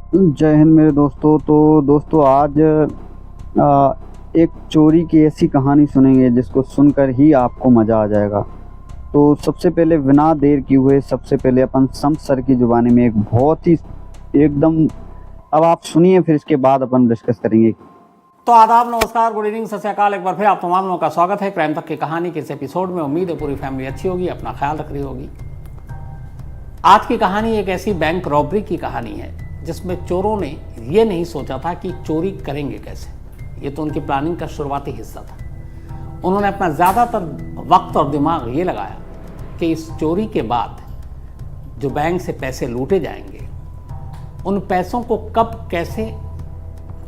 जय हिंद मेरे दोस्तों। तो दोस्तों आज एक चोरी की ऐसी कहानी सुनेंगे जिसको सुनकर ही आपको मज़ा आ जाएगा। तो सबसे पहले बिना देर किए हुए सबसे पहले अपन शम्स सर की ज़ुबानी में एक बहुत ही एकदम, अब आप सुनिए फिर इसके बाद अपन डिस्कस करेंगे। तो आदाब, नमस्कार, गुड इवनिंग, सत श्री अकाल। एक बार फिर आप तमाम लोगों का स्वागत है क्राइम तक की कहानी के इस एपिसोड में। उम्मीद है पूरी फैमिली अच्छी होगी, अपना ख्याल रख रही होगी। आज की कहानी एक ऐसी बैंक रॉबरी की कहानी है जिसमें चोरों ने यह नहीं सोचा था कि चोरी करेंगे कैसे। ये तो उनकी प्लानिंग का शुरुआती हिस्सा था। उन्होंने अपना ज़्यादातर वक्त और दिमाग ये लगाया कि इस चोरी के बाद जो बैंक से पैसे लूटे जाएंगे उन पैसों को कब, कैसे,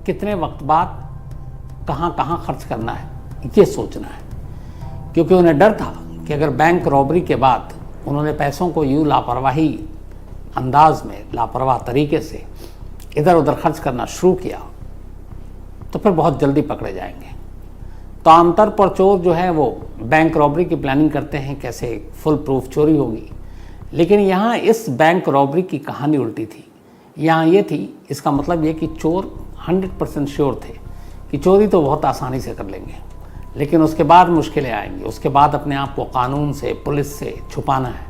कितने वक्त बाद, कहाँ कहाँ खर्च करना है, ये सोचना है। क्योंकि उन्हें डर था कि अगर बैंक रॉबरी के बाद उन्होंने पैसों को यूँ लापरवाही अंदाज में, लापरवाह तरीके से इधर उधर खर्च करना शुरू किया तो फिर बहुत जल्दी पकड़े जाएंगे। तो आमतौर पर चोर जो है वो बैंक रॉबरी की प्लानिंग करते हैं, कैसे फुल प्रूफ चोरी होगी। लेकिन यहाँ इस बैंक रॉबरी की कहानी उल्टी थी। यहाँ ये थी, इसका मतलब ये कि चोर 100% श्योर थे कि चोरी तो बहुत आसानी से कर लेंगे, लेकिन उसके बाद मुश्किलें आएंगी। उसके बाद अपने आप को कानून से, पुलिस से छुपाना है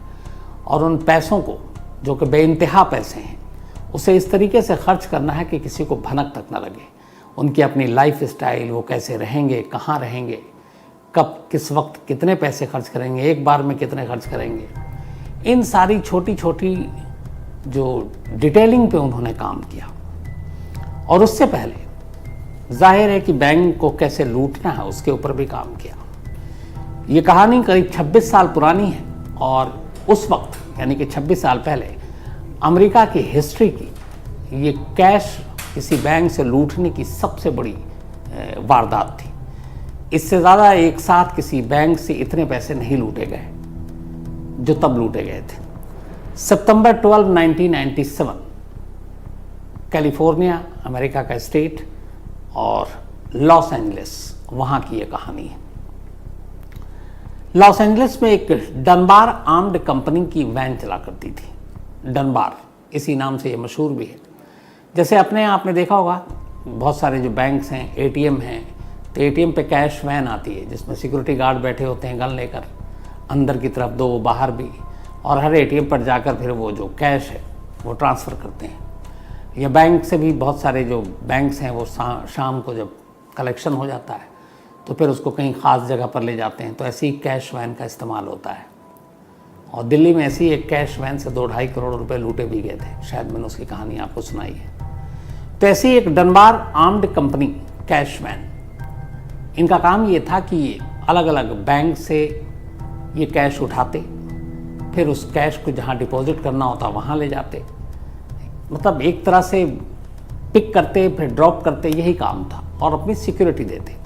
और उन पैसों को, जो कि बेइंतहा पैसे हैं, उसे इस तरीके से खर्च करना है कि किसी को भनक तक न लगे। उनकी अपनी लाइफ स्टाइल, वो कैसे रहेंगे, कहाँ रहेंगे, कब, किस वक्त कितने पैसे खर्च करेंगे, एक बार में कितने खर्च करेंगे, इन सारी छोटी छोटी जो डिटेलिंग पे उन्होंने काम किया। और उससे पहले जाहिर है कि बैंक को कैसे लूटना है उसके ऊपर भी काम किया। ये कहानी करीब 26 साल पुरानी है और उस वक्त यानी कि 26 साल पहले अमेरिका की हिस्ट्री की ये कैश किसी बैंक से लूटने की सबसे बड़ी वारदात थी। इससे ज़्यादा एक साथ किसी बैंक से इतने पैसे नहीं लूटे गए जो तब लूटे गए थे। सितंबर 12, 1997, कैलिफोर्निया अमेरिका का स्टेट और लॉस एंजलिस, वहाँ की ये कहानी है। लॉस एंजलिस में एक डनबार आर्म्ड कंपनी की वैन चला करती थी। डनबार इसी नाम से ये मशहूर भी है। जैसे अपने आपने देखा होगा बहुत सारे जो बैंक्स हैं, एटीएम हैं, तो एटीएम पे कैश वैन आती है जिसमें सिक्योरिटी गार्ड बैठे होते हैं गन लेकर, अंदर की तरफ दो, बाहर भी, और हर एटीएम पर जाकर फिर वो जो कैश है वो ट्रांसफ़र करते हैं। या बैंक से भी बहुत सारे जो बैंक्स हैं वो शाम को जब कलेक्शन हो जाता है तो फिर उसको कहीं ख़ास जगह पर ले जाते हैं। तो ऐसी ही कैश वैन का इस्तेमाल होता है। और दिल्ली में ऐसी एक कैश वैन से 2-2.5 करोड़ रुपए लूटे भी गए थे। शायद मैंने उसकी कहानी आपको सुनाई है। तो ऐसी एक Dunbar armed company cash van, इनका काम ये था कि ये अलग अलग बैंक से ये कैश उठाते, फिर उस कैश को जहाँ डिपॉजिट करना होता वहाँ ले जाते। मतलब एक तरह से पिक करते फिर ड्रॉप करते, यही काम था, और अपनी सिक्योरिटी देते।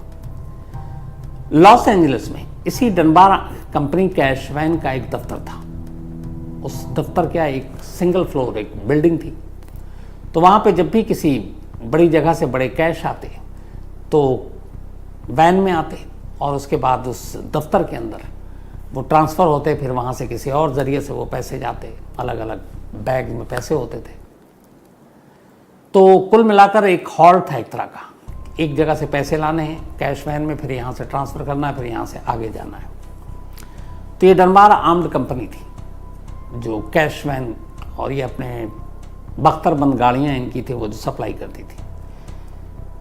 लॉस एंजलिस में इसी डनबार कंपनी कैश वैन का एक दफ्तर था। उस दफ्तर क्या, एक सिंगल फ्लोर एक बिल्डिंग थी। तो वहाँ पे जब भी किसी बड़ी जगह से बड़े कैश आते तो वैन में आते और उसके बाद उस दफ्तर के अंदर वो ट्रांसफ़र होते, फिर वहाँ से किसी और ज़रिए से वो पैसे जाते, अलग अलग बैग में पैसे होते थे। तो कुल मिलाकर एक हॉल था एक तरह का। एक जगह से पैसे लाने हैं कैश वैन में, फिर यहाँ से ट्रांसफ़र करना है, फिर यहाँ से आगे जाना है। तो ये डनबार आर्म्ड कंपनी थी जो कैश वैन और ये अपने बख्तरबंद गाड़ियाँ इनकी थी वो जो सप्लाई करती थी।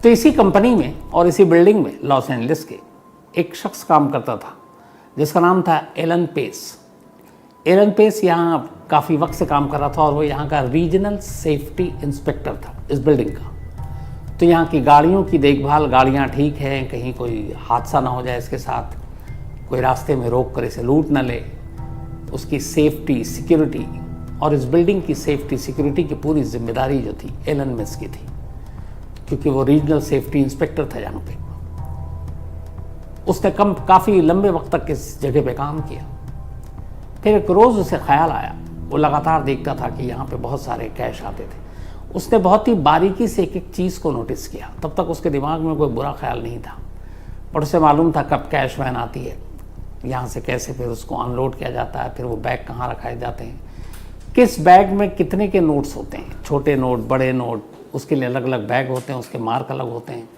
तो इसी कंपनी में और इसी बिल्डिंग में लॉस एंजलिस के एक शख्स काम करता था जिसका नाम था एलन पेस। एलन पेस यहाँ काफ़ी वक्त से काम कर रहा था और वो यहाँ का रीजनल सेफ्टी इंस्पेक्टर था इस बिल्डिंग का। तो यहाँ की गाड़ियों की देखभाल, गाड़ियाँ ठीक हैं, कहीं कोई हादसा ना हो जाए इसके साथ, कोई रास्ते में रोक कर इसे लूट न ले, उसकी सेफ्टी, सिक्योरिटी, और इस बिल्डिंग की सेफ्टी सिक्योरिटी की पूरी जिम्मेदारी जो थी एलन मिस की थी, क्योंकि वो रीजनल सेफ्टी इंस्पेक्टर था यहाँ पे। उसने काफ़ी लंबे वक्त तक इस जगह पे काम किया। फिर एक रोज़ उसे ख्याल आया, वो लगातार देखता था कि यहाँ पे बहुत सारे कैश आते थे। उसने बहुत ही बारीकी से एक एक चीज़ को नोटिस किया। तब तक उसके दिमाग में कोई बुरा ख्याल नहीं था, पर उसे मालूम था कब कैश वैन आती है, यहाँ से कैसे फिर उसको अनलोड किया जाता है, फिर वो बैग कहाँ रखाए जाते हैं, किस बैग में कितने के नोट्स होते हैं, छोटे नोट, बड़े नोट, उसके लिए अलग अलग बैग होते हैं, उसके मार्क अलग होते हैं,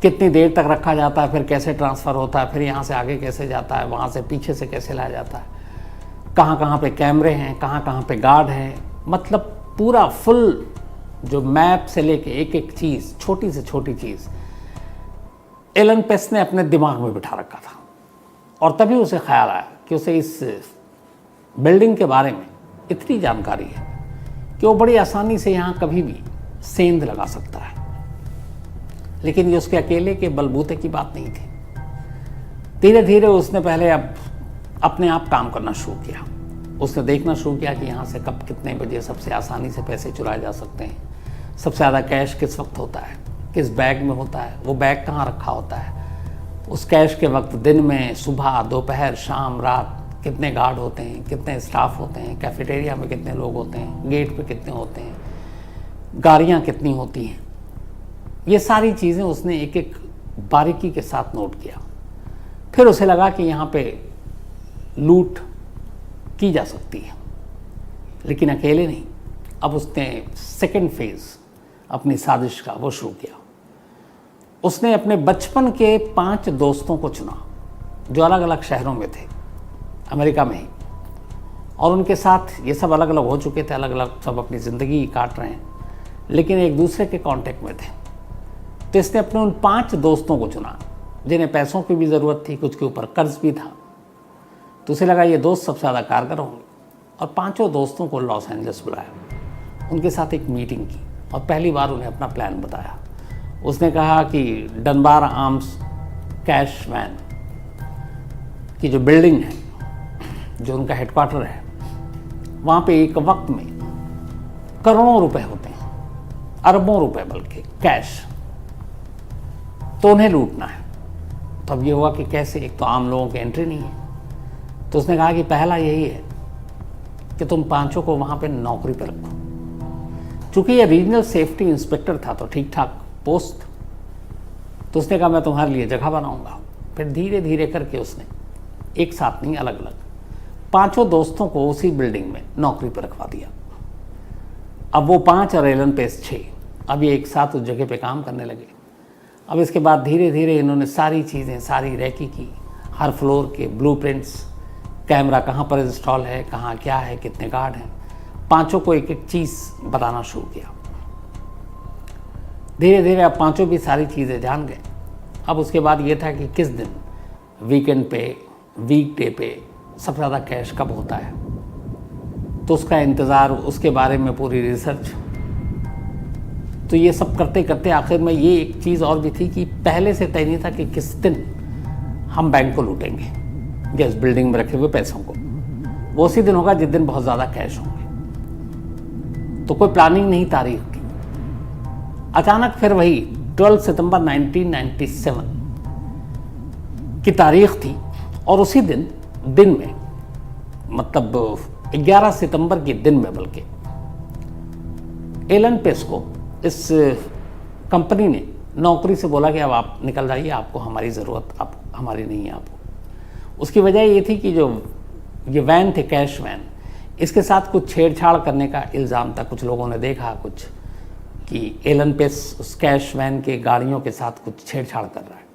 कितनी देर तक रखा जाता है, फिर कैसे ट्रांसफ़र होता है, फिर यहाँ से आगे कैसे जाता है, वहाँ से पीछे से कैसे लाया जाता है, कहाँ कहाँ पे कैमरे हैं, कहाँ कहाँ पे गार्ड हैं, मतलब पूरा फुल जो मैप से लेके एक एक चीज़, छोटी से छोटी चीज़ एलन पेस ने अपने दिमाग में बिठा रखा था। और तभी उसे ख्याल आया कि उसे इस बिल्डिंग के बारे में इतनी जानकारी है कि वो बड़ी आसानी से यहाँ कभी भी सेंध लगा सकता है। लेकिन ये उसके अकेले के बलबूते की बात नहीं थी। धीरे धीरे उसने पहले अब अपने आप काम करना शुरू किया। उसने देखना शुरू किया कि यहाँ से कब कितने बजे सबसे आसानी से पैसे चुराए जा सकते हैं, सबसे ज़्यादा कैश किस वक्त होता है, किस बैग में होता है, वो बैग कहाँ रखा होता है, उस कैश के वक्त दिन में, सुबह, दोपहर, शाम, रात कितने गार्ड होते हैं, कितने स्टाफ होते हैं, कैफेटेरिया में कितने लोग होते हैं, गेट पे कितने होते हैं, गाड़ियाँ कितनी होती हैं। ये सारी चीज़ें उसने एक एक बारीकी के साथ नोट किया। फिर उसे लगा कि यहाँ पे लूट की जा सकती है, लेकिन अकेले नहीं। अब उसने सेकंड फेज़ अपनी साजिश का वो शुरू किया। उसने अपने बचपन के 5 दोस्तों को चुना जो अलग अलग शहरों में थे, अमेरिका में ही, और उनके साथ ये सब अलग अलग हो चुके थे, अलग अलग सब अपनी ज़िंदगी काट रहे हैं, लेकिन एक दूसरे के कांटेक्ट में थे। तो इसने अपने उन 5 दोस्तों को चुना जिन्हें पैसों की भी ज़रूरत थी, कुछ के ऊपर कर्ज भी था। तो उसे लगा ये दोस्त सबसे ज़्यादा कारगर होंगे, और 5 दोस्तों को लॉस एंजल्स बुलाया, उनके साथ एक मीटिंग की और पहली बार उन्हें अपना प्लान बताया। उसने कहा कि डनबार आर्म्स कैश वैन की जो बिल्डिंग है, जो उनका हेडक्वार्टर है, वहाँ पे एक वक्त में करोड़ों रुपए होते हैं, अरबों रुपए बल्कि कैश, तो उन्हें लूटना है। तो अब ये हुआ कि कैसे, एक तो आम लोगों की एंट्री नहीं है। तो उसने कहा कि पहला यही है कि तुम 5 को वहाँ पे नौकरी पर रखो। चूँकि ये रीजनल सेफ्टी इंस्पेक्टर था तो ठीक ठाक पोस्ट, तो उसने कहा मैं तुम्हारे लिए जगह बनाऊंगा। फिर धीरे धीरे करके उसने एक साथ नहीं, अलग अलग 5 दोस्तों को उसी बिल्डिंग में नौकरी पर रखवा दिया। अब वो 5 और एलन पेस 6 अब ये एक साथ उस जगह पे काम करने लगे। अब इसके बाद धीरे धीरे इन्होंने सारी चीज़ें, सारी रैकी की, हर फ्लोर के ब्लूप्रिंट्स, कैमरा कहाँ पर इंस्टॉल है, कहाँ क्या है, कितने गार्ड हैं, 5 को एक एक चीज़ बताना शुरू किया। धीरे धीरे अब 5 भी सारी चीज़ें जान गए। अब उसके बाद ये था कि किस दिन, वीकेंड पे, वीकडे पे सबसे ज़्यादा कैश कब होता है, तो उसका इंतज़ार, उसके बारे में पूरी रिसर्च। तो ये सब करते करते आखिर में ये एक चीज़ और भी थी कि पहले से तय नहीं था कि किस दिन हम बैंक को लूटेंगे या इस बिल्डिंग में रखे हुए पैसों को। वो उसी दिन होगा जिस दिन बहुत ज़्यादा कैश होंगे। तो कोई प्लानिंग नहीं तारीख की। अचानक फिर वही 12 सितंबर 1997 की तारीख थी, और उसी दिन में, मतलब 11 सितंबर के दिन में बल्कि, एलन पेस को इस कंपनी ने नौकरी से बोला कि अब आप निकल जाइए, आपको हमारी ज़रूरत, अब हमारी नहीं है आपको। उसकी वजह ये थी कि जो ये वैन थे, कैश वैन, इसके साथ कुछ छेड़छाड़ करने का इल्ज़ाम था। कुछ लोगों ने देखा कुछ कि एलन पेस उस कैश वैन के गाड़ियों के साथ कुछ छेड़छाड़ कर रहा है,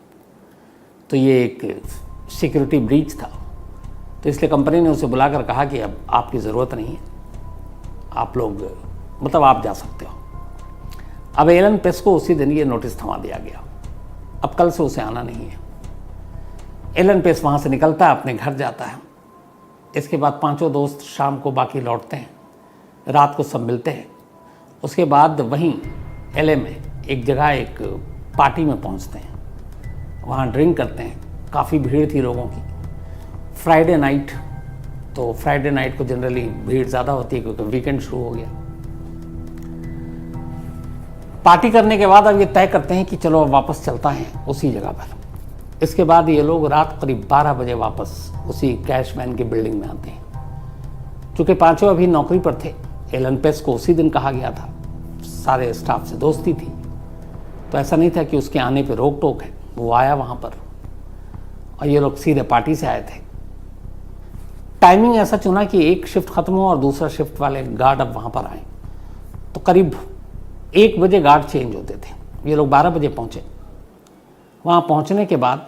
तो ये एक सिक्योरिटी ब्रीच था। तो इसलिए कंपनी ने उसे बुलाकर कहा कि अब आपकी ज़रूरत नहीं है, आप लोग, मतलब आप जा सकते हो। अब एलन पेस को उसी दिन ये नोटिस थमा दिया गया, अब कल से उसे आना नहीं है। एलन पेस वहाँ से निकलता है, अपने घर जाता है। इसके बाद 5 दोस्त शाम को बाकी लौटते हैं, रात को सब मिलते हैं। उसके बाद वहीं LA में एक जगह, एक पार्टी में पहुँचते हैं, वहाँ ड्रिंक करते हैं। काफ़ी भीड़ थी लोगों की, फ्राइडे नाइट, तो फ्राइडे नाइट को जनरली भीड़ ज़्यादा होती है क्योंकि वीकेंड शुरू हो गया। पार्टी करने के बाद अब ये तय करते हैं कि चलो अब वापस चलता है उसी जगह पर। इसके बाद ये लोग रात करीब 12 बजे वापस उसी कैशमैन की बिल्डिंग में आते हैं। चूँकि 5 अभी नौकरी पर थे, एलन पेस को उसी दिन कहा गया था, सारे स्टाफ से दोस्ती थी, तो ऐसा नहीं था कि उसके आने पे रोक टोक है। वो आया वहाँ पर, और ये लोग सीधे पार्टी से आए थे। टाइमिंग ऐसा चुना कि एक शिफ्ट ख़त्म हो और दूसरा शिफ्ट वाले गार्ड अब वहाँ पर आए। तो करीब 1 बजे गार्ड चेंज होते थे। ये लोग 12 बजे पहुँचे। वहाँ पहुँचने के बाद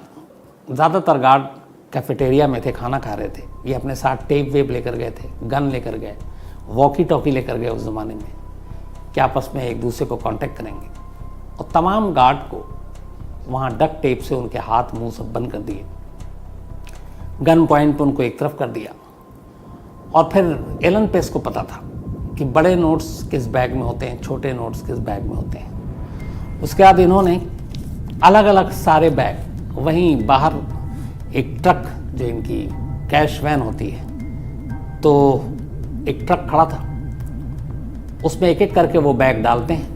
ज़्यादातर गार्ड कैफेटेरिया में थे, खाना खा रहे थे। ये अपने साथ टेप वेप लेकर गए थे, गन लेकर गए, वॉकी टॉकी लेकर गए उस ज़माने में कि आपस में एक दूसरे को कांटेक्ट करेंगे। और तमाम गार्ड को वहाँ डक टेप से उनके हाथ मुंह सब बंद कर दिए, गन पॉइंट पर उनको एक तरफ कर दिया। और फिर एलन पेस को पता था कि बड़े नोट्स किस बैग में होते हैं, छोटे नोट्स किस बैग में होते हैं। उसके बाद इन्होंने अलग अलग सारे बैग, वहीं बाहर एक ट्रक जो इनकी कैश वैन होती है, तो एक ट्रक खड़ा था, उसमें एक एक करके वो बैग डालते हैं।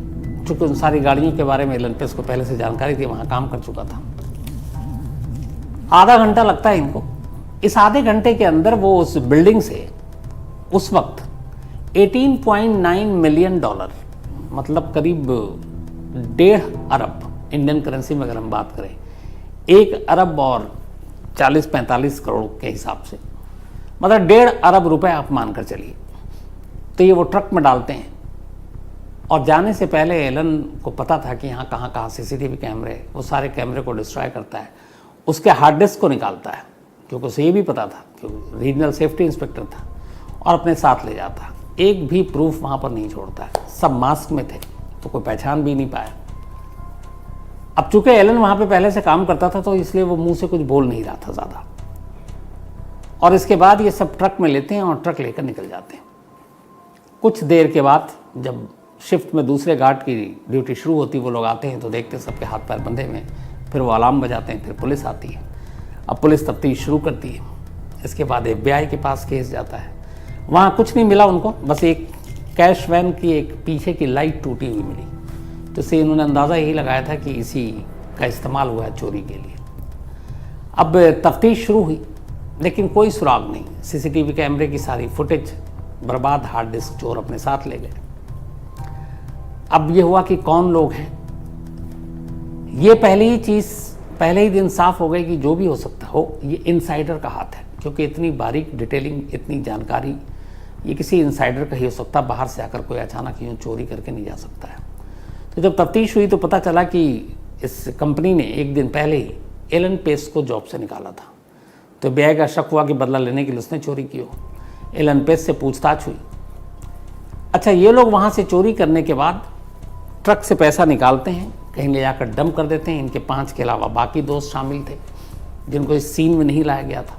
चूँकि उन सारी गाड़ियों के बारे में एलन पेस को पहले से जानकारी थी, वहाँ काम कर चुका था। आधा घंटा लगता है इनको। इस आधे घंटे के अंदर वो उस बिल्डिंग से उस वक्त 18.9 मिलियन डॉलर, मतलब करीब 1.5 अरब इंडियन करेंसी में अगर हम बात करें, 1 अरब और 40-45 करोड़ के हिसाब से, मतलब 1.5 अरब रुपए आप मानकर चलिए। तो ये वो ट्रक में डालते हैं। और जाने से पहले एलन को पता था कि यहाँ कहाँ कहाँ सीसीटीवी कैमरे, वो सारे कैमरे को डिस्ट्रॉय करता है, उसके हार्ड डिस्क को निकालता है, क्योंकि उसे ये भी पता था, क्योंकि रीजनल सेफ्टी इंस्पेक्टर था, और अपने साथ ले जाता। एक भी प्रूफ वहाँ पर नहीं छोड़ता है। सब मास्क में थे तो कोई पहचान भी नहीं पाया। अब चूंकि एलन वहाँ पे पहले से काम करता था, तो इसलिए वो मुंह से कुछ बोल नहीं रहा था ज़्यादा। और इसके बाद ये सब ट्रक में लेते हैं और ट्रक लेकर निकल जाते हैं। कुछ देर के बाद जब शिफ्ट में दूसरे गार्ड की ड्यूटी शुरू होती, वो लोग आते हैं तो देखते हैं सबके हाथ पैर बंधे हुए। फिर वो अलार्म बजाते हैं, फिर पुलिस आती है। अब पुलिस तफ्तीश शुरू करती है। इसके बाद FBI के पास केस जाता है। वहाँ कुछ नहीं मिला उनको, बस एक कैश वैन की एक पीछे की लाइट टूटी हुई मिली, तो इससे इन्होंने अंदाज़ा यही लगाया था कि इसी का इस्तेमाल हुआ है चोरी के लिए। अब तफ्तीश शुरू हुई, लेकिन कोई सुराग नहीं। CCTV कैमरे की सारी फुटेज बर्बाद, हार्ड डिस्क चोर अपने साथ ले गए। अब ये हुआ कि कौन लोग हैं, ये पहले ही दिन साफ हो गई कि जो भी हो सकता हो, ये इनसाइडर का हाथ है, क्योंकि इतनी बारीक डिटेलिंग, इतनी जानकारी ये किसी इनसाइडर का ही हो सकता, बाहर से आकर कोई अचानक यूँ चोरी करके नहीं जा सकता है। तो जब तफ्तीश हुई तो पता चला कि इस कंपनी ने एक दिन पहले ही एलन पेस को जॉब से निकाला था। तो FBI का शक हुआ कि बदला लेने के लिए उसने चोरी की हो। एलन पेस से पूछताछ हुई। अच्छा, ये लोग वहाँ से चोरी करने के बाद ट्रक से पैसा निकालते हैं, कहीं ले जाकर डंप कर देते हैं। इनके 5 के अलावा बाकी दोस्त शामिल थे जिनको इस सीन में नहीं लाया गया था।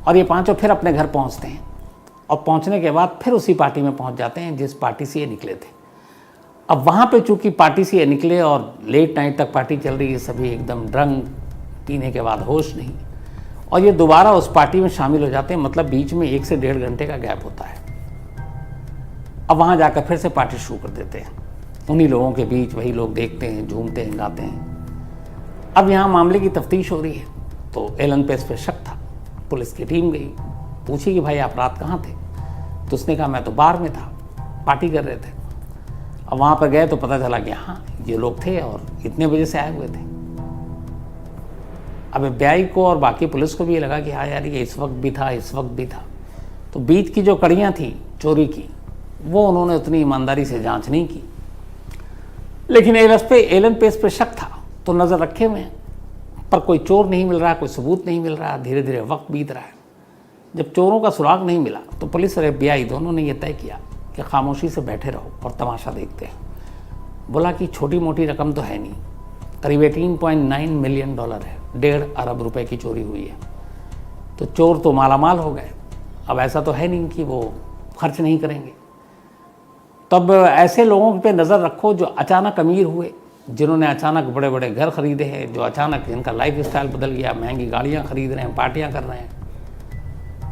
और ये 5 फिर अपने घर पहुँचते हैं, और पहुँचने के बाद फिर उसी पार्टी में पहुँच जाते हैं जिस पार्टी से ये निकले थे। अब वहाँ पे चूँकि पार्टी से ये निकले और लेट नाइट तक पार्टी चल रही है, सभी एकदम ड्रंक, पीने के बाद होश नहीं, और ये दोबारा उस पार्टी में शामिल हो जाते हैं। मतलब बीच में 1 से 1.5 घंटे का गैप होता है। अब वहाँ जाकर फिर से पार्टी शुरू कर देते हैं। उन्हीं लोगों के बीच वही लोग देखते हैं, झूमते हैं, गाते हैं। अब यहाँ मामले की तफ्तीश हो रही है, तो एलन पेस पे शक था। पुलिस की टीम गई, पूछी कि भाई आप रात कहाँ थे? तो उसने कहा मैं तो बार में था, पार्टी कर रहे थे। अब वहाँ पर गए तो पता चला कि हाँ, ये लोग थे और इतने बजे से आए हुए थे। अब FBI को और बाकी पुलिस को भी ये लगा कि हाँ यार, ये इस वक्त भी था, इस वक्त भी था। तो बीच की जो कड़ियाँ थी चोरी की, वो उन्होंने उतनी ईमानदारी से जांच नहीं की। लेकिन एलन पेस पे शक था, तो नज़र रखे हुए हैं, पर कोई चोर नहीं मिल रहा, कोई सबूत नहीं मिल रहा। धीरे धीरे वक्त बीत रहा है। जब चोरों का सुराग नहीं मिला तो पुलिस और FBI दोनों ने यह तय किया कि खामोशी से बैठे रहो और तमाशा देखते हैं। बोला कि छोटी मोटी रकम तो है नहीं, करीब 18.9 मिलियन डॉलर है, 1.5 अरब रुपए की चोरी हुई है। तो चोर तो मालामाल हो गए। अब ऐसा तो है नहीं कि वो खर्च नहीं करेंगे। तब ऐसे लोगों पे नज़र रखो जो अचानक अमीर हुए, जिन्होंने अचानक बड़े बड़े घर खरीदे हैं, जो अचानक जिनका लाइफ स्टाइल बदल गया, महंगी गाड़ियाँ खरीद रहे हैं, पार्टियाँ कर रहे हैं।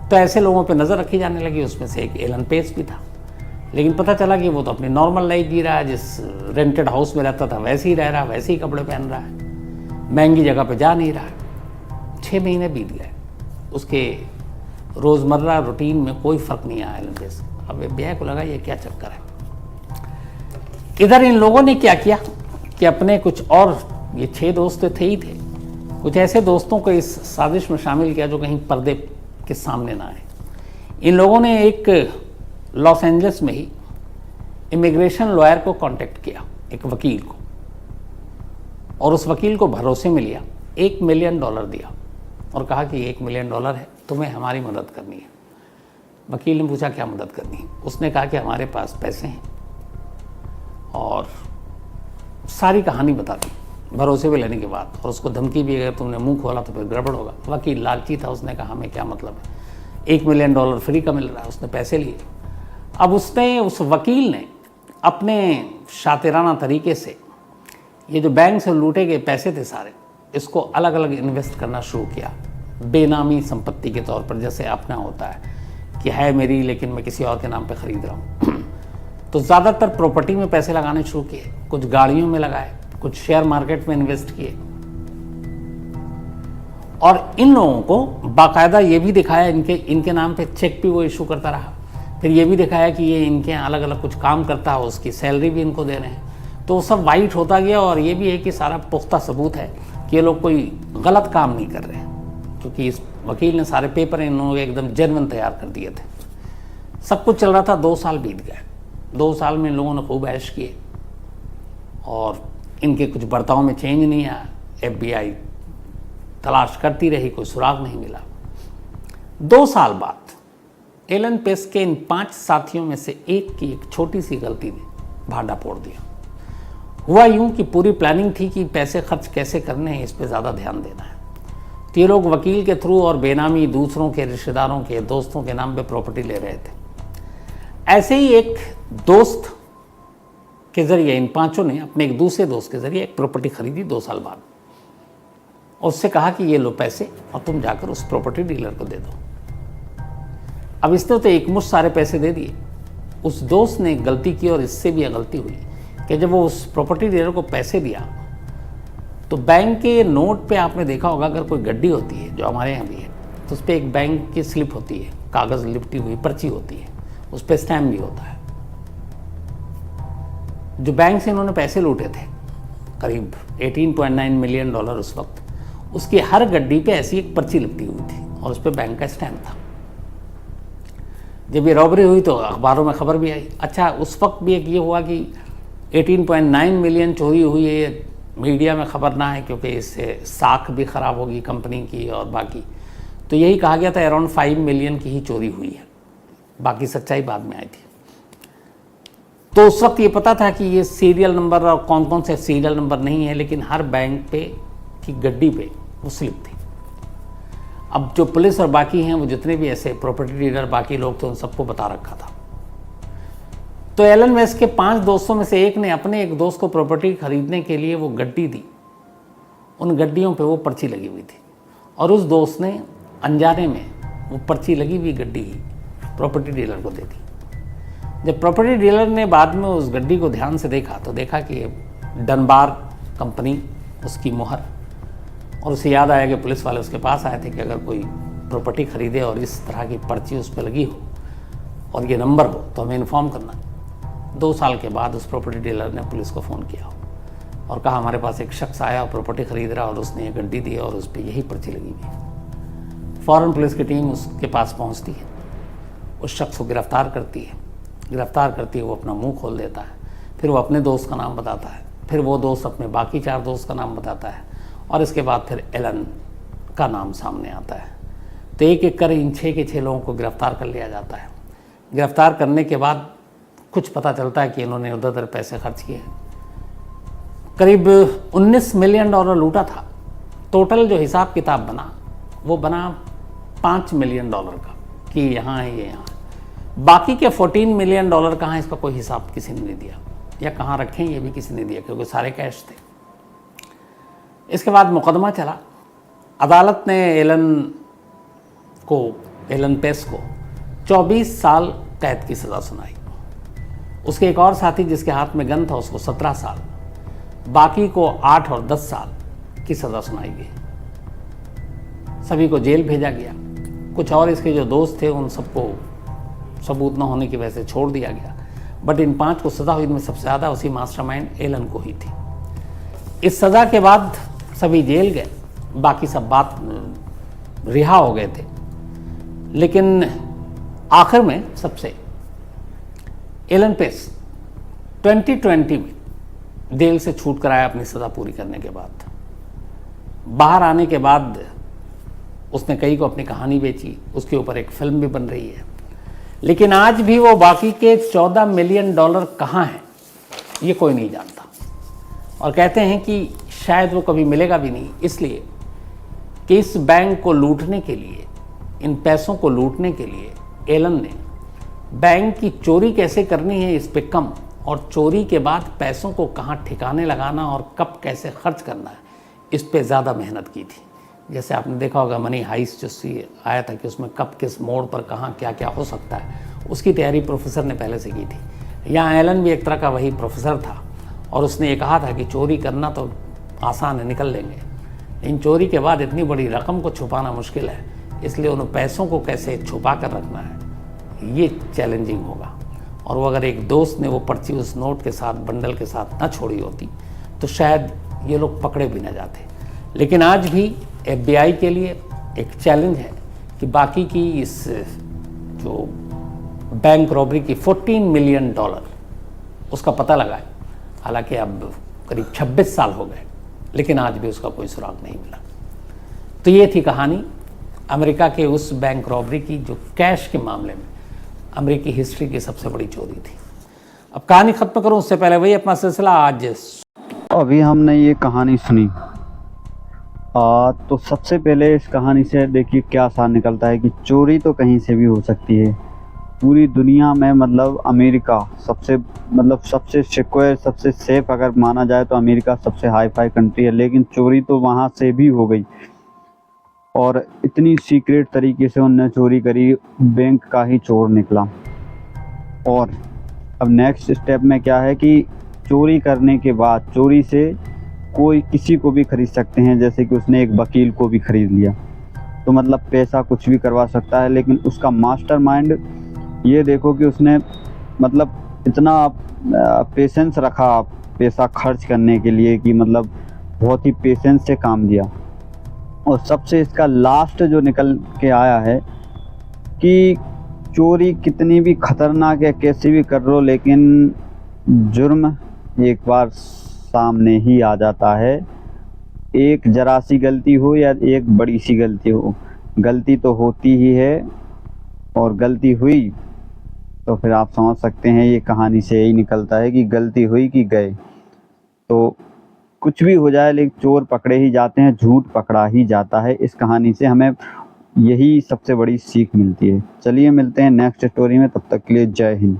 तो ऐसे लोगों पे नज़र रखी जाने लगी। उसमें से एक एलन पेस भी था। लेकिन पता चला कि वो तो अपनी नॉर्मल लाइफ जी रहा है, जिस रेंटेड हाउस में रहता था वैसे ही रह रहा है, वैसे ही कपड़े पहन रहा है, महंगी जगह पे जा नहीं रहा है। 6 महीने बीत गए, उसके रोज़मर्रा रूटीन में कोई फ़र्क नहीं आया एलन पेस। अब FBI को लगा ये क्या चक्कर है। इधर इन लोगों ने क्या किया कि अपने कुछ और, ये 6 दोस्त थे ही थे, कुछ ऐसे दोस्तों को इस साजिश में शामिल किया जो कहीं पर्दे के सामने ना आए। इन लोगों ने एक लॉस एंजल्स में ही इमिग्रेशन लॉयर को कांटेक्ट किया, एक वकील को, और उस वकील को भरोसे में लिया, $1 मिलियन दिया और कहा कि $1 मिलियन है, तुम्हें हमारी मदद करनी है। वकील ने पूछा क्या मदद करनी है? उसने कहा कि हमारे पास पैसे हैं, और सारी कहानी बता दी भरोसे में लेने के बाद, और उसको धमकी भी, अगर तुमने मुंह खोला तो फिर गड़बड़ होगा। वकील लालची था, उसने कहा हमें क्या मतलब है, $1 मिलियन फ्री का मिल रहा है। उसने पैसे लिए। अब उसने, उस वकील ने अपने शातिराना तरीके से ये जो बैंक से लूटे गए पैसे थे सारे, इसको अलग अलग इन्वेस्ट करना शुरू किया, बेनामी संपत्ति के तौर पर, जैसे अपना होता है कि है मेरी लेकिन मैं किसी और के नाम पे खरीद रहा हूँ। तो ज़्यादातर प्रॉपर्टी में पैसे लगाने शुरू किए, कुछ गाड़ियों में लगाए, कुछ शेयर मार्केट में इन्वेस्ट किए, और इन लोगों को बाकायदा ये भी दिखाया, इनके नाम पे चेक भी वो इशू करता रहा। फिर ये भी दिखाया कि ये इनके यहाँ अलग अलग कुछ काम करता है, उसकी सैलरी भी इनको दे रहे हैं। तो सब वाइट होता गया, और ये भी है कि सारा पुख्ता सबूत है कि ये लोग कोई गलत काम नहीं कर रहे हैं, क्योंकि इस वकील ने सारे पेपर इन लोगों के एकदम जेन्युइन तैयार कर दिए थे। सब कुछ चल रहा था। 2 साल बीत गए। 2 साल में इन लोगों ने खूब ऐश किए, और इनके कुछ बर्ताव में चेंज नहीं आया। FBI तलाश करती रही, कोई सुराग नहीं मिला। 2 साल बाद एलन पेस के इन 5 साथियों में से एक की एक छोटी सी गलती ने भांडा फोड़ दिया। हुआ यूं कि पूरी प्लानिंग थी कि पैसे खर्च कैसे करने हैं, इस पे ज़्यादा ध्यान देना है। तो ये लोग वकील के थ्रू और बेनामी दूसरों के, रिश्तेदारों के, दोस्तों के नाम पे प्रॉपर्टी ले रहे थे। ऐसे ही एक दोस्त के जरिए इन 5 ने अपने एक दूसरे दोस्त के जरिए एक प्रॉपर्टी खरीदी 2 साल बाद। उससे कहा कि ये लो पैसे और तुम जाकर उस प्रॉपर्टी डीलर को दे दो। अब इसने तो एक मुश्त सारे पैसे दे दिए। उस दोस्त ने एक गलती की, और इससे भी गलती हुई कि जब वो उस प्रॉपर्टी डीलर को पैसे दिया, तो बैंक के नोट पे आपने देखा होगा, अगर कोई गड्डी होती है, जो हमारे यहाँ भी है, तो उस पर एक बैंक की स्लिप होती है, कागज़ लिपटी हुई पर्ची होती है, उस पर स्टैम्प भी होता है। जो बैंक से इन्होंने पैसे लूटे थे, करीब $18.9 मिलियन उस वक्त, उसकी हर गड्डी पे ऐसी एक पर्ची लिपटी हुई थी, और उस पर बैंक का स्टैम्प था। जब ये रॉबरी हुई तो अखबारों में खबर भी आई। अच्छा, उस वक्त भी एक ये हुआ कि 18.9 मिलियन चोरी हुई है, ये मीडिया में खबर ना है, क्योंकि इससे साख भी ख़राब होगी कंपनी की और बाकी। तो यही कहा गया था अराउंड 5 मिलियन की ही चोरी हुई है, बाकी सच्चाई बाद में आई थी। तो उस वक्त ये पता था कि ये सीरियल नंबर और कौन कौन से सीरियल नंबर नहीं है, लेकिन हर बैंक पे की गड्डी पे वो स्लिप थी। अब जो पुलिस और बाकी हैं, वो जितने भी ऐसे प्रॉपर्टी डीलर बाकी लोग थे, उन सबको बता रखा था। तो एलन वेस्ट के 5 दोस्तों में से एक ने अपने एक दोस्त को प्रॉपर्टी खरीदने के लिए वो गड्डी दी। उन गड्डियों पे वो पर्ची लगी हुई थी, और उस दोस्त ने अनजाने में वो पर्ची लगी हुई गड्डी ही प्रॉपर्टी डीलर को दे दी। जब प्रॉपर्टी डीलर ने बाद में उस गड्डी को ध्यान से देखा, तो देखा कि डनबार कंपनी, उसकी मुहर, और उसे याद आया कि पुलिस वाले उसके पास आए थे कि अगर कोई प्रॉपर्टी खरीदे और इस तरह की पर्ची उस पर लगी हो और ये नंबर हो तो हमें इन्फॉर्म करना। 2 साल के बाद उस प्रॉपर्टी डीलर ने पुलिस को फ़ोन किया और कहा हमारे पास एक शख्स आया और प्रॉपर्टी खरीद रहा, और उसने ये गड्डी दी और उस पर यही पर्ची लगी हुई है। फ़ौरन पुलिस की टीम उसके पास पहुंचती है, उस शख्स को गिरफ्तार करती है। गिरफ्तार करती है, वो अपना मुंह खोल देता है, फिर वो अपने दोस्त का नाम बताता है, फिर वो दोस्त अपने बाकी 4 दोस्त का नाम बताता है, और इसके बाद फिर एलन का नाम सामने आता है। तो एक एक कर इन 6 के 6 लोगों को गिरफ्तार कर लिया जाता है। गिरफ्तार करने के बाद कुछ पता चलता है कि इन्होंने उधर पैसे खर्च किए, करीब $19 मिलियन लूटा था। टोटल जो हिसाब किताब बना वो बना $5 मिलियन का, कि यहाँ है ये यहाँ। बाकी के $14 मिलियन कहाँ, इसका कोई हिसाब किसी ने नहीं दिया, या कहाँ रखें ये भी किसी ने दिया, क्योंकि सारे कैश थे। इसके बाद मुकदमा चला। अदालत ने एलन पेस को 24 साल कैद की सज़ा सुनाई। उसके एक और साथी जिसके हाथ में गन था उसको 17 साल, बाकी को 8 और 10 साल की सज़ा सुनाई गई। सभी को जेल भेजा गया। कुछ और इसके जो दोस्त थे उन सबको सबूत न होने की वजह से छोड़ दिया गया, बट इन 5 को सज़ा हुई, इनमें सबसे ज़्यादा उसी मास्टरमाइंड एलन को ही थी। इस सज़ा के बाद सभी जेल गए, बाकी सब बात रिहा हो गए थे, लेकिन आखिर में सबसे एलन पेस 2020 में जेल से छूट कर आया अपनी सज़ा पूरी करने के बाद। बाहर आने के बाद उसने कई को अपनी कहानी बेची, उसके ऊपर एक फिल्म भी बन रही है। लेकिन आज भी वो बाकी के $14 मिलियन कहाँ हैं ये कोई नहीं जानता, और कहते हैं कि शायद वो कभी मिलेगा भी नहीं, इसलिए कि इस बैंक को लूटने के लिए, इन पैसों को लूटने के लिए एलन ने बैंक की चोरी कैसे करनी है इस पे कम, और चोरी के बाद पैसों को कहाँ ठिकाने लगाना और कब कैसे खर्च करना है इस पे ज़्यादा मेहनत की थी। जैसे आपने देखा होगा मनी हाइस्ट जो आया था कि उसमें कब किस मोड़ पर कहाँ क्या क्या हो सकता है, उसकी तैयारी प्रोफेसर ने पहले से की थी। यहाँ एलन भी एक तरह का वही प्रोफेसर था, और उसने ये कहा था कि चोरी करना तो आसान है, निकल लेंगे, लेकिन चोरी के बाद इतनी बड़ी रकम को छुपाना मुश्किल है, इसलिए उन पैसों को कैसे छुपा कर रखना है ये चैलेंजिंग होगा। और वो अगर एक दोस्त ने वो पर्ची उस नोट के साथ, बंडल के साथ ना छोड़ी होती तो शायद ये लोग पकड़े भी ना जाते। लेकिन आज भी FBI के लिए एक चैलेंज है कि बाकी की इस जो बैंक रॉबरी की $14 मिलियन उसका पता लगाए। हालांकि अब करीब 26 साल हो गए, लेकिन आज भी उसका कोई सुराग नहीं मिला। तो ये थी कहानी अमेरिका के उस बैंक रॉबरी की जो कैश के मामले में अमेरिकी हिस्ट्री की सबसे बड़ी चोरी थी। अब कहानी ख़त्म करूं उससे पहले वही अपना सिलसिला आज। अभी हमने ये कहानी सुनी, तो सबसे पहले इस कहानी से देखिए क्या सार निकलता है कि चोरी तो कहीं से भी हो सकती है। पूरी दुनिया में मतलब अमेरिका सबसे सिक्योर, सबसे सेफ अगर माना जाए तो अमेरिका सबसे हाई फाई कंट्री है, लेकिन चोरी तो वहाँ से भी हो गई, और इतनी सीक्रेट तरीके से उनने चोरी करी, बैंक का ही चोर निकला। और अब नेक्स्ट स्टेप में क्या है कि चोरी करने के बाद चोरी से कोई किसी को भी खरीद सकते हैं, जैसे कि उसने एक वकील को भी खरीद लिया, तो मतलब पैसा कुछ भी करवा सकता है। लेकिन उसका मास्टरमाइंड ये देखो कि उसने मतलब इतना पेशेंस रखा पैसा खर्च करने के लिए कि मतलब बहुत ही पेशेंस से काम दिया। और सबसे इसका लास्ट जो निकल के आया है कि चोरी कितनी भी खतरनाक है, कैसे भी कर लो, लेकिन जुर्म एक बार सामने ही आ जाता है। एक जरा सी गलती हो या एक बड़ी सी गलती हो, गलती तो होती ही है, और गलती हुई तो फिर आप समझ सकते हैं ये कहानी से यही निकलता है कि गलती हुई कि गए। तो कुछ भी हो जाए लेकिन चोर पकड़े ही जाते हैं, झूठ पकड़ा ही जाता है। इस कहानी से हमें यही सबसे बड़ी सीख मिलती है। चलिए मिलते हैं नेक्स्ट स्टोरी में, तब तक के लिए जय हिंद।